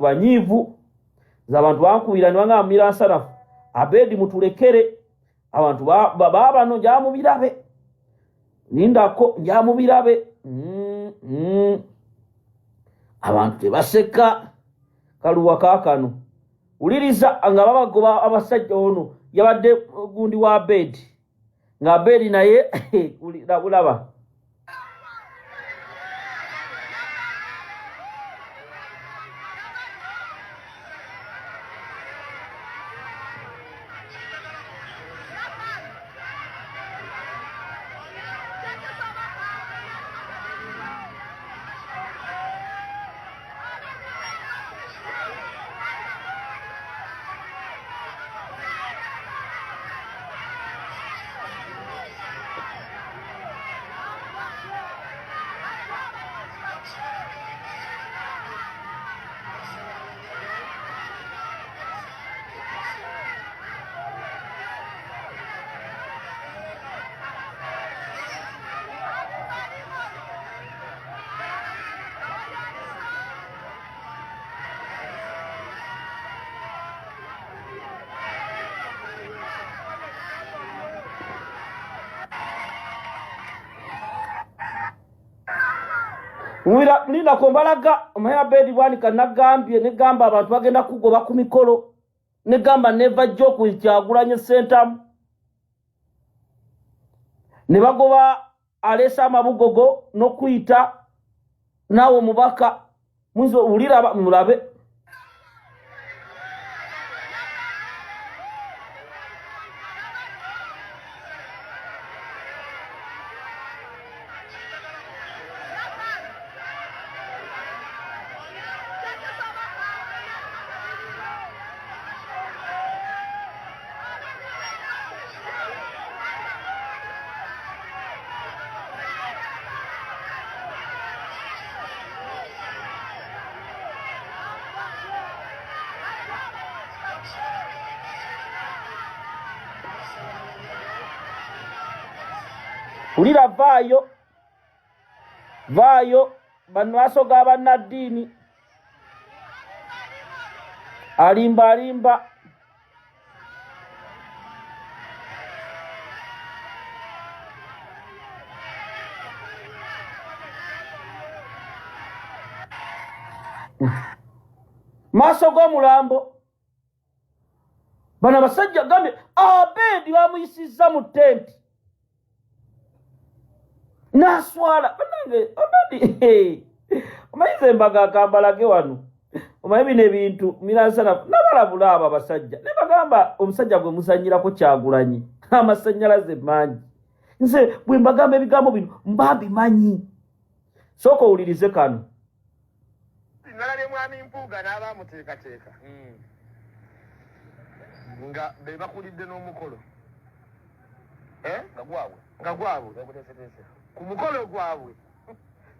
banyiivu z'abantu bankubira ne baŋŋambira nsanafu Abedi mutulekere abantu bano njamubirabe nindako njamubirabe abantu tebaseka kaluwa kaakano uliriza nga babagoba abasajja ono yabadde gundi wa Abedi nga Abedi naye ulaba Linda kombalaga omaya Abedi bwanika nagambye negamba abantu bagenda kugoba ku mikolo negamba neva joku Kyagulanyi Center ne bagoba alesa amabugogo n'okuyita nawo mubaka muzo ulira mulabe ulira vayo banaso gaba nadini alimba maso go mulambo bana basajja gambe Abedi bamuyisiza mu tent naswala banange Abedi omayize mbaga akambalage wano omayibine ebintu mirasana nabalabula aba basajja ne bagamba omusajja gwe musanyirako Kyagulanyi amasanyalaze manyi nze bwe mbagamba ebigambo bino mbabimanyi soko ulirize kano nalale mwami Mpuuga n'abamuteekateeka nga be bakulidde n'omukolo nga gwabwe ku mukolo gwabwe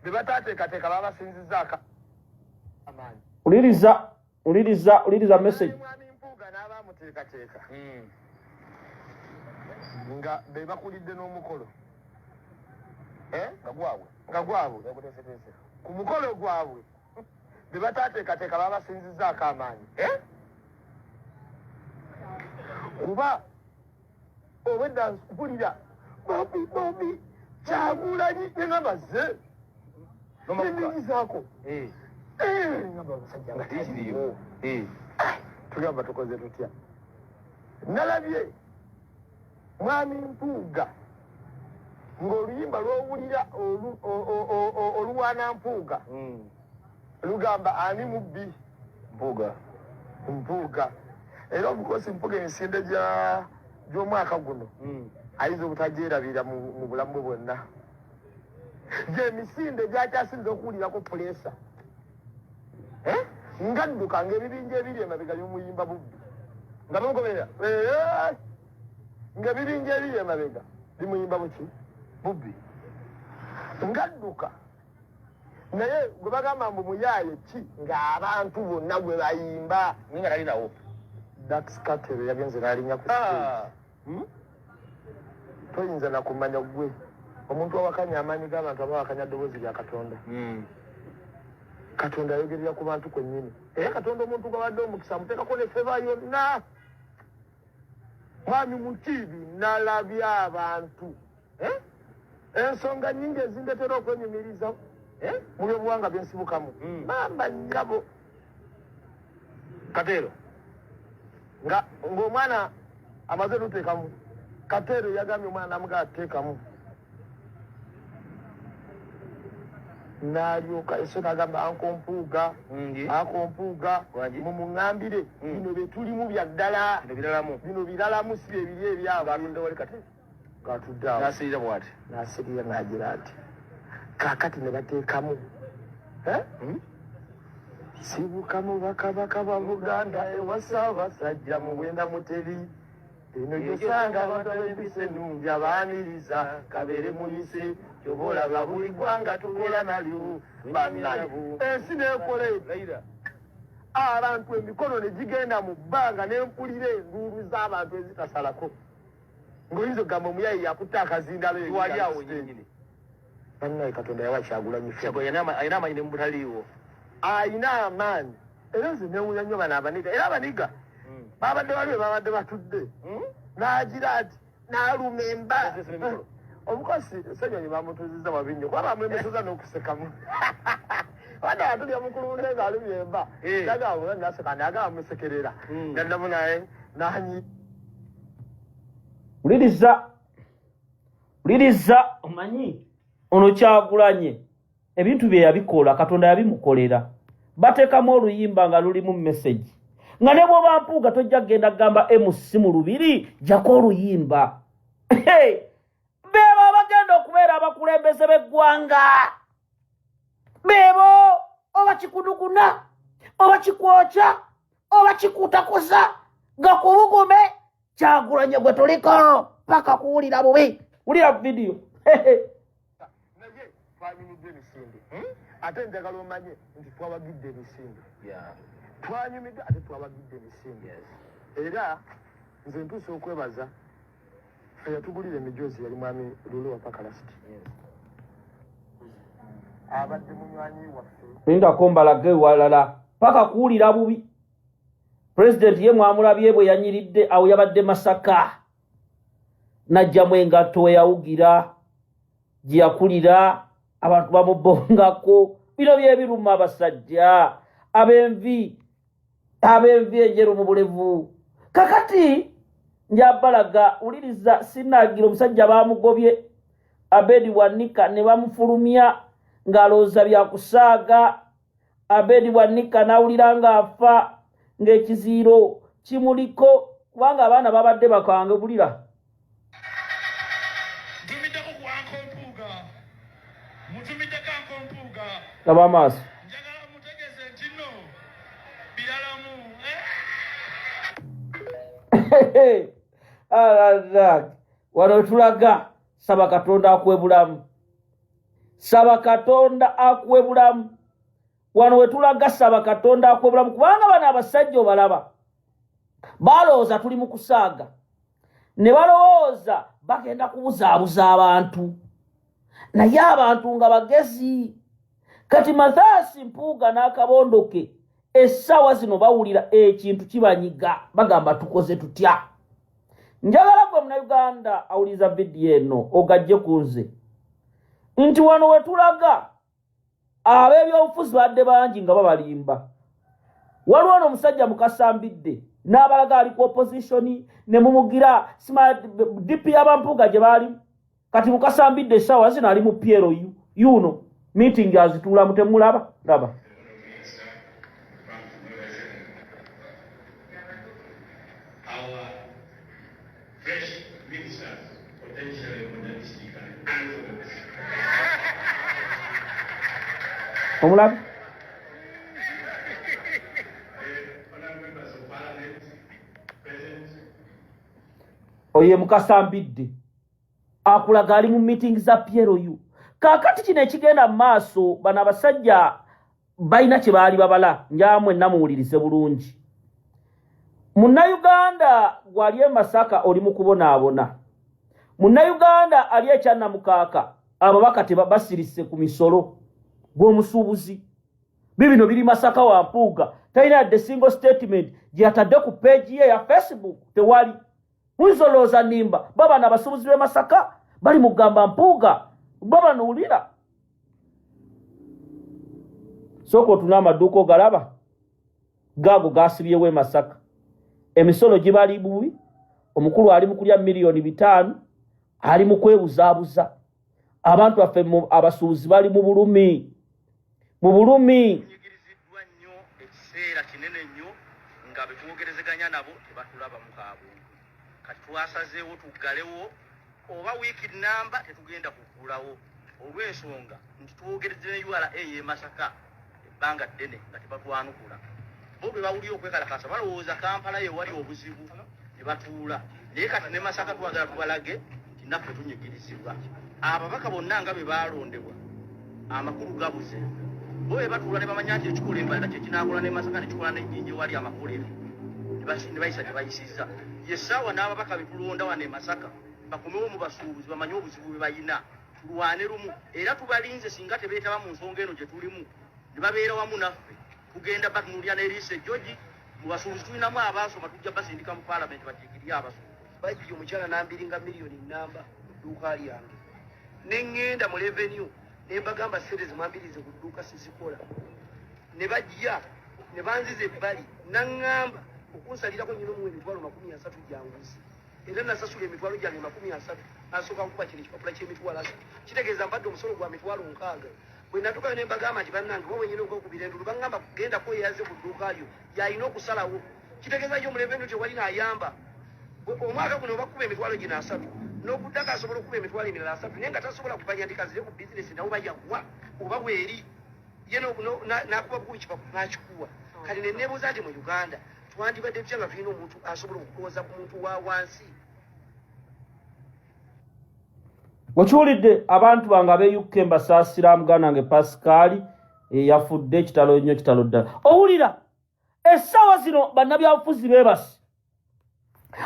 be bataateekateeka babasinzizzaako amaanyi uliriza message mwami Mpuuga n'abamuteekateeka nga be bakulidde n'omukolo nga gwabwe ku mukolo gwabwe be bataateekateeka babasinzizzaako amaanyi kuba obwedda mpulira Bobi Kyagulanyi ngamba ze n'omugizaako ngamba omusajja nga tikiriyo tugamba tukoze tutya nalabye mwami Mpuuga ng'oluyimba lw'owulira oluwaana Mpuuga lugamba ani mubbi Mpuuga era omukosi Mpuuga emisinde gy'omwaka guno ayinza obutagyerabira mu bulamu bwe bwonna gy'emisinde gyakyasinza okuwulirako puleesa ngadduka ng'ebibinja ebiri emabega by'omuyimba bubbi nga bamugoberera ng'ebibinja ebiri emabega bimuyimba buki bubbi ngadduka naye gwe bagamba mbu muyaaye ki ng'abantu bonna gwe bayimba nga talinawo dakscatere yagenze n'alinnya ku toyinza nakumanya gwe omuntu awakanya amaanyi g'abantu abawakanya ddoboozi lya Katonda Katonda ayogerera ku bantu kwennyini Katonda omuntu gawadde omukisa muteekako ne feva yonna. Mwami mu TV nalabya abantu. Ensonga nyingi ezindetera okwenyumiriza mu byobuwanga byensibukamu. Mamba nnyabo. Katero. Ng'omwana amaze luteekamu. Katero yagambye omwana namuga ateekamu. N'alyoka eso n'agamba ankompuuga mumuŋŋambire bino bye tulimu bya ddala bino biralamu si bye biri ebyabo gatudde awo n'asirira n'agira ati kaakati ne bateekamu sibukamu bakabaka ba Buganda ewa Ssaabasajja Muwenda Muteri eno gyosanga abantu ab'empisa ennungi abaaniriza kabeere muyise kyoboolaba buli ggwanga tubeera nalyo bannange ensi n'ekola abantu emikono ne gigenda mu bbanga n'empulira enduulu z'abantu ezitasalako ng'oyinza okugamba omuyayi yakutte akazindalo wali awo nyenyini bannaye Katonda yawa Kyagulanyi ayina amaanyi ne mu butaliiwo ayina amaanyi era nze newunya nnyo bano abaniga era abaniga babadde waliwe babadde batudde n'agira ati n'aluma emba omukozi senyonyi bamutuuziza wabi nnyo kuba bamwemeseza n'okusekamu wadde atulya mukulunde ng'alumya emba nagamba naseka nagamba musekerera naddamu naye nanyi uliriza omanyi ono Kyagulanyi ebintu bye yabikola Katonda yabimukolera bateekamu oluyimba nga lulimu message nga ne bw'oba Mpuuga tojja kgenda kugamba MC mu lubiri jako oluyimba beebo abagenda okubeera abakulembeze b'eggwanga beebo oba kikuduguna oba kikwokya oba kikutakuza gakubugume Kyagulanyi gwe tuliko paka kuwulira bubi wulira vidiyo naye twanyumidde emisinde ate njagala omanye nti twabagidde emisinde twanyumidde ate twabagidde emisinde era nze ntuuse okwebaza fe yatugulira emijozi yali mwami Lulu wa Pakalasiti abadde munywanyi waffe ndako mbalage walala paka kuwulira bubi President ye mwamulabye bwe yanyiridde awo yabadde Masaka najjamu engatto eyawugira gye yakulira abantu bamubongako bino byebiruma abasajja ab'envi enjeru mu bulevu kakati njabalaga uliriza sinagira omusajja bamugobye Abedi Bwanika ne bamufulumya ng'alowooza byakusaaga Abedi Bwanika n'awulira ng'afa ng'ekiziiro kimuliko kubanga abaana babadde bakwange bulira kaba amaaso wano tulaga saba Katonda akuwe bulamu saba Katonda akuwe bulamu wano wetulaga saba Katonda akuwe bulamu kubanga bano abasajja obalaba balowooza tuli mu kusaaga ne balowooza bagenda kubuzaabuza abantu naye abantu nga bagezi kati Mathias Mpuuga n'akabondoke essaawa zino bawulira ekintu kibanyiga bagamba tukoze tutya njagala gwe Munnayuganda awuliza vidiyo eno ogajje ku nze nti wano wetulaga ab'ebyobufuzi badde bangi nga babalimba waliwo ono omusajja mukasambidde n'abalaga ali ku opposition ne mumugira DP y'abampuuga gye baalimu kati mukasambidde essaawa zino ali mu Piero yuno meeting azituulamu temulaba laba omulabi oye mukasambidde akulaga ali mu meeting za Piero kakati kino ekigenda mu maaso bano abasajja balina kye baali babala njamwe namuwulirize bulungi Munnayuganda gwali e Masaka oli mu kubonaabona Munnayuganda ali ekyannamukaaka ababaka tebasirise ku misolo gw'omusuubuzi bibino biri Masaka wa Mpuuga talina the single statement gyatadde ku page ye ya Facebook tewali. Muyinza nimba baba n'abasuubuzi b'e Masaka bali mugamba Mpuuga baba nuulira. Soko tuna amaduuka ogalaba gaago gaasibyewo e Masaka. Emisolo gibali bubi, omukulu ali mu kulya miliyoni 5 ali mu kwebuzaabuza. Abantu baffe abasuubuzi bali mu bulumi. Mu bulumi. Nyigiriziddwa nnyo ekiseera kinene nnyo nga betwogerezeganya nabo tebatulaba mu kaabo. Kati twasazeewo tuggalewo oba wiiki namba tetugenda kuggulawo olw'ensonga nti twogereze ne URA y'e Masaka ebbanga ddene nga tebatwanukula. Bo bwe bawulira okwekalakasa balowooza Kampala ye wali obuzibu ne batuula. Naye kati ne Masaka twagala tubalage nti naffe tunyigirizibwa. Ababaka bonna nga be baalondebwa amakulu gabuze. Bo bwe batuula ne bamanya nti ekikola embalala kye kinaakola ne Masaka ne kikola n'ejjinja wali amakolero. Ne bayisa ne bayisizza. Yessaawa n'ababaka be tulonda wano e Masaka bakomewo mu basuubuzi bamanye obuzibu bwe bayina. Tulwane lumu era tubalinze singa tebeetaba mu nsonga eno gye tulimu ne babeera wamu naffe. Tugenda batunuulira n'eriise George mu basuubuzi tulinamu abaasoma tujja basindika mu paalamenti batiikirire abasuubuzi. Bajja omukyala n'ambiringa miliyoni nnamba mu dduuka lyange. Ne ŋŋenda mu revenue ne mbagamba ssente zimwambirize ku dduuka sizikola. Ne bajja ne banziza ebbali naŋŋamba okunsalirako nyina omuwa emitwalo 30 gyanguzi. Era nasasula emitwalo gyange 30 nasooka nkuba kino ekipapula ky'emitwalo 30. Kitegeeza mbadde omusolo gwa mitwalo 6. Bwe natukayo ne mbagamba nti bannange wowe nyina ogwokubira endulu baŋŋamba kugendako yeyaze ku dduuka lyo yalina okusalawo. Kitegeeza yo omulevenu tewali n'ayamba. Omwaka guno bakuba emitwalo gino 3 n'okuddako asobola okuba emitwalo emirala 3 naye nga tasobola kupanya ndikazire ku bizinesi nawo bayagwa oba bweri ye n'akuba bukubi kipapula n'akikuwa. Kati ne neebuuza nti mu Uganda twandibadde tutya nga tulina omuntu asobola okukoza ku muntu wa wansi. Wakiwulidde abantu bange ab'e mbasaasira muganda nge Pascal yafudde ekitalo nnyo kitalo ddala. Owulira essaawa zino bannabyabufuzi beebase.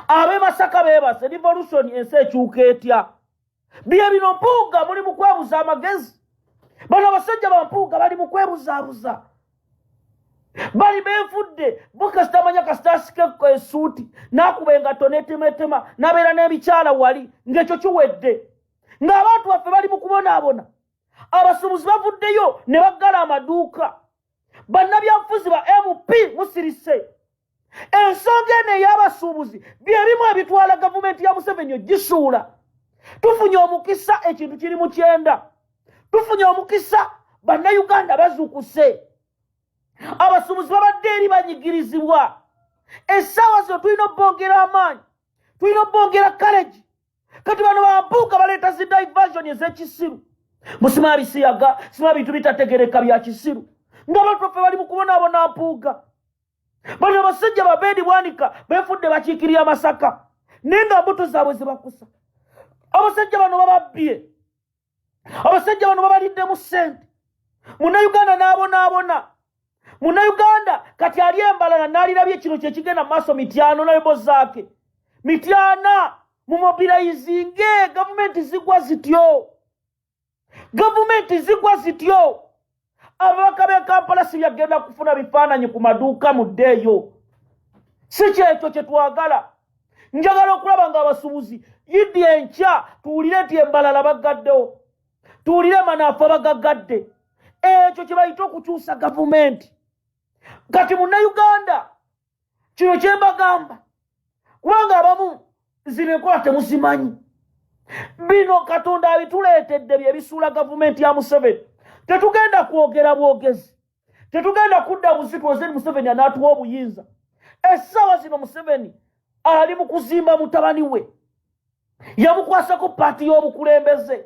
Ab'e Masaka beebase revolution ensi ekyuka etya. Bye bino Mpuuga muli mu kwebuza amagezi. Bano abasajja ba Mpuuga bali mu kwebuzaabuza. Bali beefudde bukasita amanya kasita asike esuuti n'akuba engatto n'etemetema n'abeera n'ebikyala wali ng'ekyo kiwedde. Ng'abantu baffe bali mu kubonaabona. Abasuubuzi bavuddeyo ne baggala amaduuka. Bannabyabufuzi ba MP musirise. Ensonga eno ey'abasuubuzi by'ebimu ebitwala gavumenti ya Museveni ogisuula. Tufunye omukisa ekintu kiri mu kyenda. Tufunye omukisa bannayuganda bazuukuse. Abasuubuzi babadde eri banyigirizibwa. Essaawa zo tulina obbongera amaanyi. Tulina obbongera courage. Kati bano Bampuuga baleeta zi diversion ez'ekisiru. Musima bisiyaga, sima bintu bitategereka bya kisiru. Ng'abantu baffe bali mu kubonaabona Mpuuga. Bano abasajja babeedi bwanika beefudde bakiikirira Masaka. Naye nga mbuto zaabwe zibakusa. Abasajja bano bababbye. Abasajja bano babaliddemu ssente. Munnayuganda n'abonaabona. Munnayuganda kati ali embalala n'alirabye kino kye kigenda mu maaso Mityana n'ebo zaake. Mityana mu mobilizinge gavumenti zigwa zityo. Gavumenti zigwa zityo. Ababaka b'e Kampala si byagenda kufuna bifaananyi ku maduuka muddeeyo. Si kyekyo kye twagala. Njagala okulaba ng'abasuubuzi yiddi enkya tuwulire nti embalala bagaddewo. Tuwulire Manaafu bagaggadde. Ekyo kye bayita okukyusa gavumenti. Kati munnayuganda kino kye mbagamba. Kubanga abamu zino enkola temuzimanyi. Bino Katonda abituleetedde bye bisuula gavumenti ya Museveni. Tetugenda kwogera bwogezi. Tetugenda kudda buzitwoze Museveni anaatuwa obuyinza. Essaawa zino Museveni ali mu kuzimba mutabani we. Yamukwasako paati y'obukulembeze.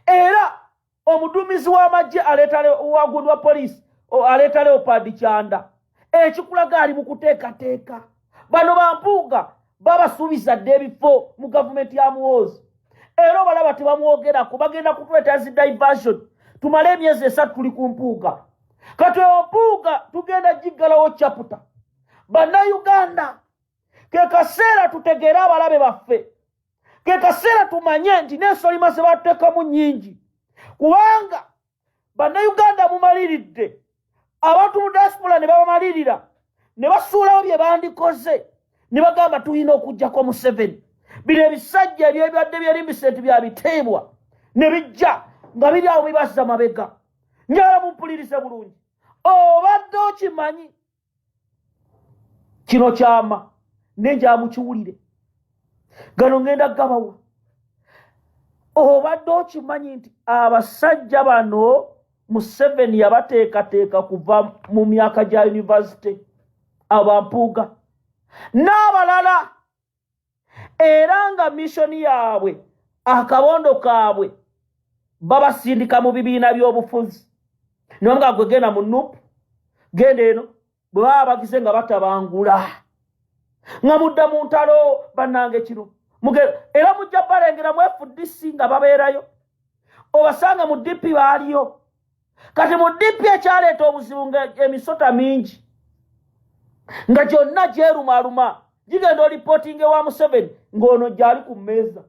Era omuduumizi w'amagye aleeta waggulu wa poliisi aleeta Leopard Kyanda. Ekikulaga ali mu kuteekateeka. Bano Bampuuga babasuubiza dde ebifo mu gavumenti ya Muhoozi. Era balaba tebamwogerako bagenda kutuleeta zi diversion. Tumale emyezi 3 tuli ku Mpuuga. Kati Mpuuga tugenda giggalawo chapter. Bannayuganda ke kaseera tutegeere abalabe baffe. Ke kaseera tumanye nti n'ensolima ze batuteekamu nnyingi. Kubanga bannayuganda mumaliridde abantu mu diaspora ne babamalirira ne basuulawo bye bandikoze ne bagamba tulina okujjako Museveni. Bino ebisajja ebyebadde byerimbisenti bya biteebwa ne bijja nga biri awo bibazza mabega. Njala mumpulirize bulungi. Obadde okimanyi kino kyama nenja mukiwulire gano ngenda gabawa. Obadde okimanyi nti abasajja bano Museveni yabateekateeka kuva mu myaka gya university abampuuga n'abalala, era nga missoni yaabwe akabondo kaabwe babasindika mu bibiina by'obufuzi. Nonga gwe genda mu NUP, genda eno bwe baba bagize nga batabangula nga mudda mu ntalo bannange kino era mujja balengera mu FDC nga babeerayo, obasanga mu DP baaliyo. Kati mu DP ekyaleeta obuzibu nga emisota mingi nga gyonna gyerumaluma gigenda olipotinge wa Museveni ng'ono gyali ku mmeeza.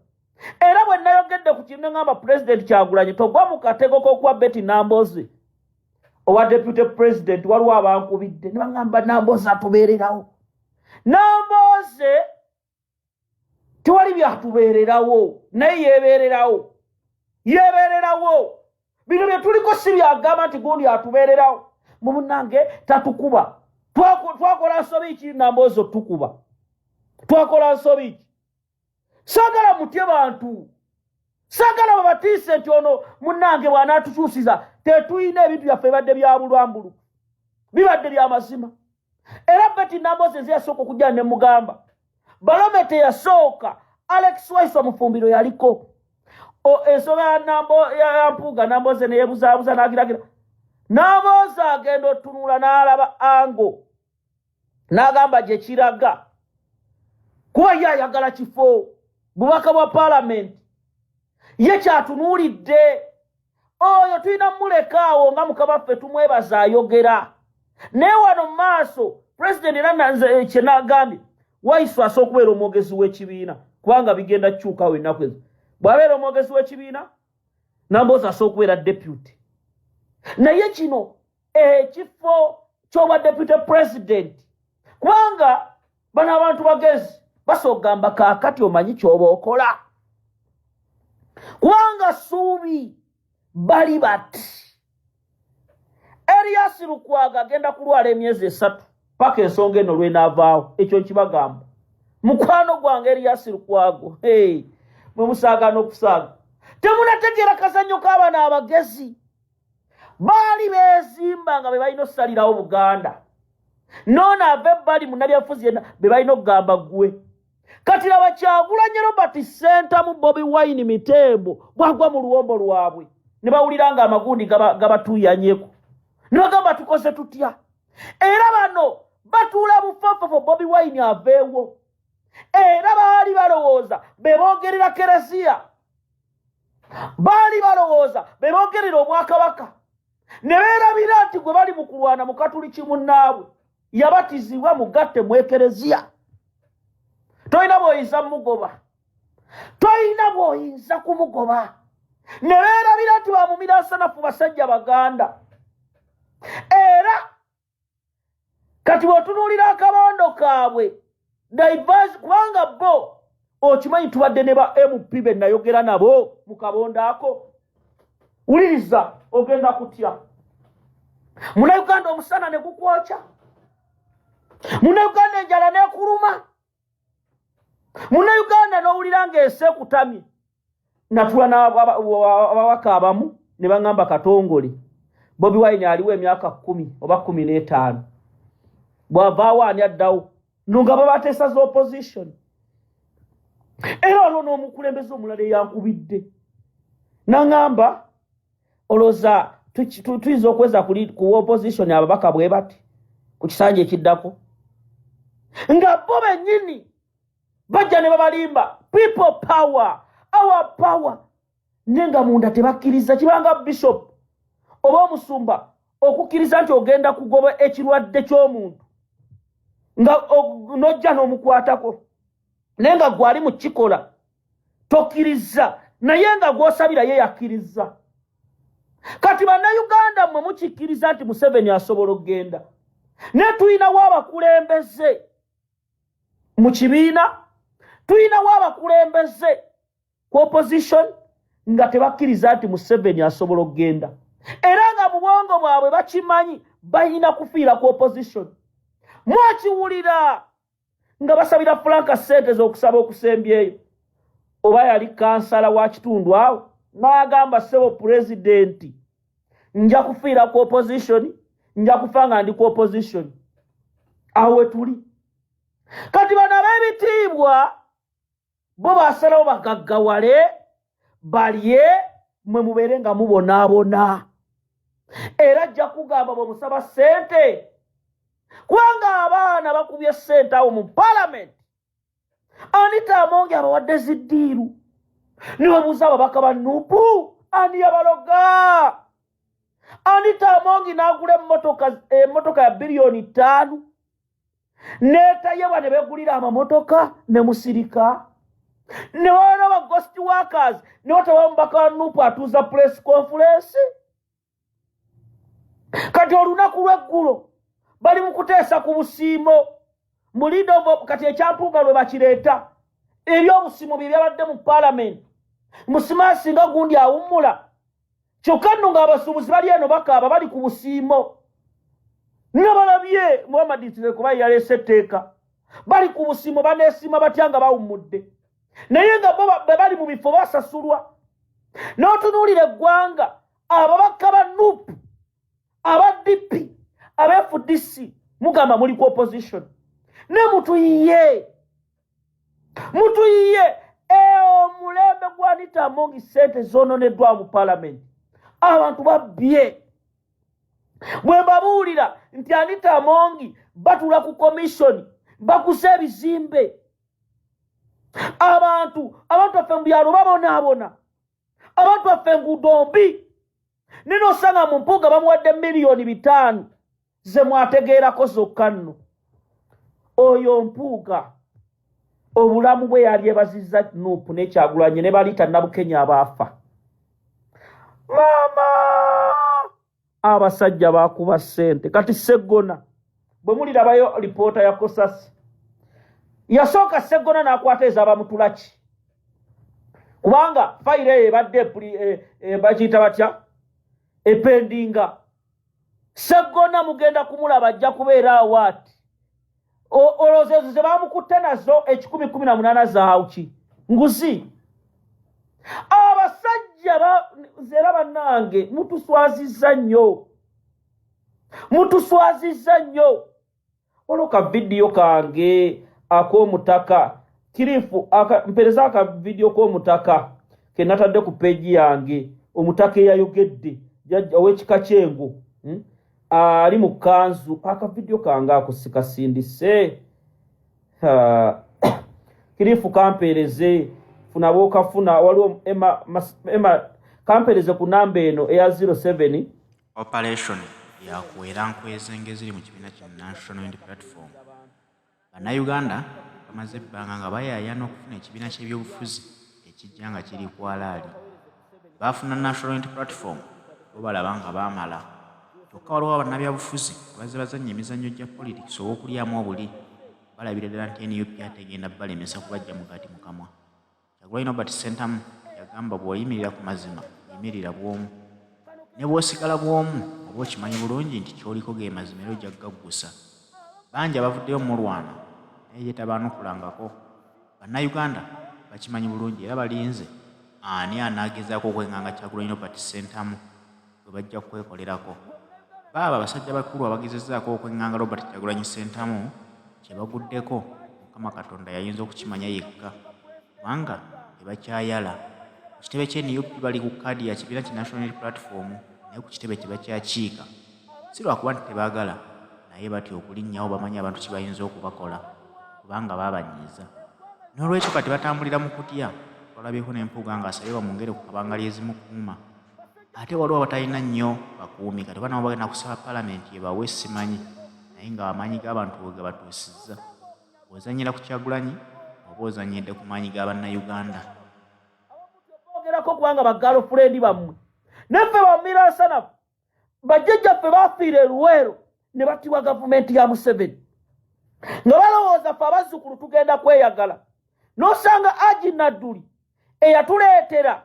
Era bwe nayogedde ku kintu ngamba President Kyagulanyi togwa mu katego k'okuba Betty Namboze owa Deputy President. Waliwo abankubidde ne baŋŋamba Namboze atubeererawo. Namboze tewali byatubeererawo naye yeebeererawo. Bino bye tuliko si byagamba nti gundi atubeererawo. Mu munnange tatukuba. Twakola nsobi ki Namboze otukuba? Twakola nsobi ki? Saagala mutye bantu. Saagala babatiise nti ono munnange bw'anaatukyusiza tetuyina ebintu byaffe bibadde bya bulwambulu. Bibadde bya mazima. Era Betty Namboze yasooka okujja ne mugamba. Balomete yasooka Alex Waiso Mufumbiro yaliko. Ensonga ya Mpuuga Namboze ne yeebuzaabuza n'agiragira. Namboze agenda otunula n'alaba ango. N'agamba gye kiraga. Kuba ye ayagala kifo. Bubaka bwa Parliament. Ye kyatunuulidde. Oyo tulina mulekaawo nga mukabaffe tumwebaza ayogera. Naye wano mu maaso President era kye n'agambye Waiso asooka okubeera omwogezi w'ekibiina kubanga bigenda kukyukawo ennaku ezo. Bw'abeera omwogezi w'ekibiina Namboze asooka okubeera deputy. Naye kino ekifo ky'obwa deputy president kubanga bano abantu bagezi basooka okugamba kaakati omanyi ky'oba okola kubanga suubi bali bati. Erias Lukwago agenda kulwala emyezi 3 paka ensonga eno lwenaavaawo. Ekyo nkibagamba mukwano gwange Erias Lukwago mwe musaagana okusaaga. Temunategeera kazannyo k'abaana abagezi baali beezimba nga be balina osalirawo Buganda. Noono ave ebbali munnabyabufuzi yenna be balina okugamba ggwe. Kati laba Kyagulanyi Robert Center mu Bobi Wine Mitembo bwagwa mu luwombo lwabwe ne bawulira nga amagundi gabatuuyanyeeko ne bagamba tukoze tutya. Era bano batuula bufafafo Bobi Wine aveewo. Era baali balowooza be boogerera Kereziya, baali balowooza be boogerera Obwakabaka, ne beerabira nti gwe bali mu kulwana mu Katuliki munnaabwe yabatizibwa mugatte mu Ekereziya. Toyina bw'oyinza mugoba, toyina bw'oyinza kumugoba. Ne beerabira nti bamumira nsanafu basajja Baganda. Era kati bw'otunuulira akabondo kaabwe diverse kubanga bo okimanyi tubadde ne ba MP be nayogera nabo mu kabondo ako. Wuliriza ogenda kutya. Munnayuganda omusana ne gukwokya. Munnayuganda enjala n'ekuluma. Munnayuganda n'owulira ng'eseekutamye. Natula n'ababaka abamu ne baŋŋamba Katongole Bobi Wine aliwo emyaka 10 oba 15. Bw'avaawo ani addawo nunga babateesa z'opposition. Era olwo n'omukulembeze omulala yankubidde n'aŋŋamba olowooza tuyinza okweza ku opposition ababaka bwe bati ku kisanja ekiddako nga bo bennyini bajja ne babalimba people power, our power. Nenga munda tebakkiriza kibanga bishop oba omusumba okukkiriza nti ogenda kugoba ekirwadde ky'omuntu nga nojja n'omukwatako nenga gwali mu kikola tokkiriza naye nga gw'osabira ye yakkiriza. kati bannayuganda mmwe mukikkiriza nti Museveni asobola okgenda ne tuyinawo abakulembeze mu kibiina tuyinawo abakulembeze ku opposition nga tebakkiriza nti Museveni asobola okgenda era nga mu bwongo bwabwe bakimanyi balina kufiira ku opposition mwakiwulira nga basabira Franka ssente z'okusaba okusembyeyo oba yali kansala wa kitundu awo n'agamba ssebo pulezidenti nja kufiira ku opposition nja kufa nga ndi ku opposition awo wetuli kati bano ab'ebitiibwa bo basalawo bagaggawale balye mwe mubeere nga mubonaabona era ajja kugamba bwe musaba ssente kubanga abaana bakubye ssente awo mu palamenti Anita Amongi abawadde ziddiiru nibabuuza ababaka ba Nuupu ani yabaloga Anita Amongi n'agula emmotoka ya biliyoni 5 n'etayebwa ne beegulira amamotoka ne musirika ne wabano ba ghost workers ne watawa omubaka wa Nuupu atuuza press conference kati olunaku lw'eggulo bali mu kuteesa ku busiimo mulido kati ekyampuuga lwe bakireeta eby'obusiimo bye byabadde mu palamenti musima asinga gundi awummula kyokka nno ng'abasuubuzi bali eno bakaaba bali ku busiimo nabalabye Muhammad kuba yaleese etteeka bali ku busiimo baneesiima batya nga bawummudde naye nga bo bali mu bifo basasulwa n'otunuulira eggwanga ababaka ba Nuupu aba DP aba FDC mugamba muli ku opposition ne mutuyiye omulembe gwa Anita Amongi ssente zoononeddwa mu palamenti abantu babbye bwe mbabuulira nti Anita Amongi batula ku komishoni bakusa ebizimbe abantu baffe mu byalo babonaabona abantu baffe enguudo mbi nino osanga mu mpuuga bamuwadde miliyoni 5 ze mwategeerako zokka nno oyo mpuuga obulamu bwe yali ebazizza Nuupu n'Ekyagulanyi ne baliita Nabukenya abaafa maama abasajja baakuba ssente kati Sseggona bwe mulirabayo lipoota ya Kosasi yasooka Sseggona n'akwata ez'abamutulaki kubanga fayiro eyo ebadde bakiyita batya ependinga Sseggona mugenda kumulaba ajja kubeera awaati olowooza ze baamukutte nazo 118 zaawuki nguzi abasajja zera bannange mutuswazizza nnyo olwo ka vidiyo kange ak'omutaka kirifu mpereza aka vidiyo k'omutaka ke natadde ku peegi yange omutaka eyayogedde ow'ekika kyengo ali mu kanzu aka vidiyo kange ako sikasindise kirifu kampereze funa bookafuna waliwo Emma kampereze ku namba eno eya 07 operation yakuwera nkwezenge ziri mu kibiina kya National Unity Platform bannayuganda bamaze ebbanga nga bayaayana okufuna ekibiina ky'ebyobufuzi ekijja nga kiri ku alaali baafuna National Unity Platform bo balaba nga baamala kyokka waliwo bannabyabufuzi bazze bazannya emizannyo gya politics ow'okulyamu obuli balabira ddala nti NUP ategenda balemesa kubajja mugati mu kamwa Kyagulanyi Robert Ssentamu yagamba bw'oyimirira ku mazima yimirira bw'omu ne bw'osigala bw'omu oba okimanyi bulungi nti ky'oliko ge mazima era ojja kugaggusa bangi abavuddeyo mulwana naye ye tabaanukulangako bannayuganda bakimanyi bulungi era balinze ani anaagezaako okwenganga Kyagulanyi Robert Ssentamu bwe bajja kwekolerako baaba abasajja bakulu abagezezzaako okwenganga Robert Kyagulanyi Ssentamu kye baguddeko Mukama Katonda yayinza okukimanya yekka kubanga tebakyayala ku kitebe ky'NUP bali ku kkaadi ya kibiina ki National Unity Platform naye ku kitebe tebakyakiika si lwakuba nti tebaagala naye batya okulinnyawo bamanyi abantu kye bayinza okubakola kubanga baabanyiiza n'olwekyo kati batambulira mu kutya twalabyeko n'empuuga ng'asabye bamwongere ku kabanga lyezimukuuma ate waliwo abatalina nnyo bakuumi kati banabo bagenda kusaba palamenti ebawe simanyi naye nga amaanyi g'abantu bwe gabatuusizza ozannyira ku Kyagulanyi oba ozannyidde ku maanyi g'abannayuganda ogerako kubanga bagirlfriend bammwe neffe bamiransanafu bajjajjaffe bafiira e Luweero ne batibwa gavumenti ya Museveni nga balowooza ffe abazzukulu tugenda kweyagala n'osanga Aji Nadduli eyatuleetera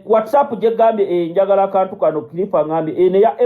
WhatsApp gye gambye njagala akantu kano Kirifa ngambye eno ya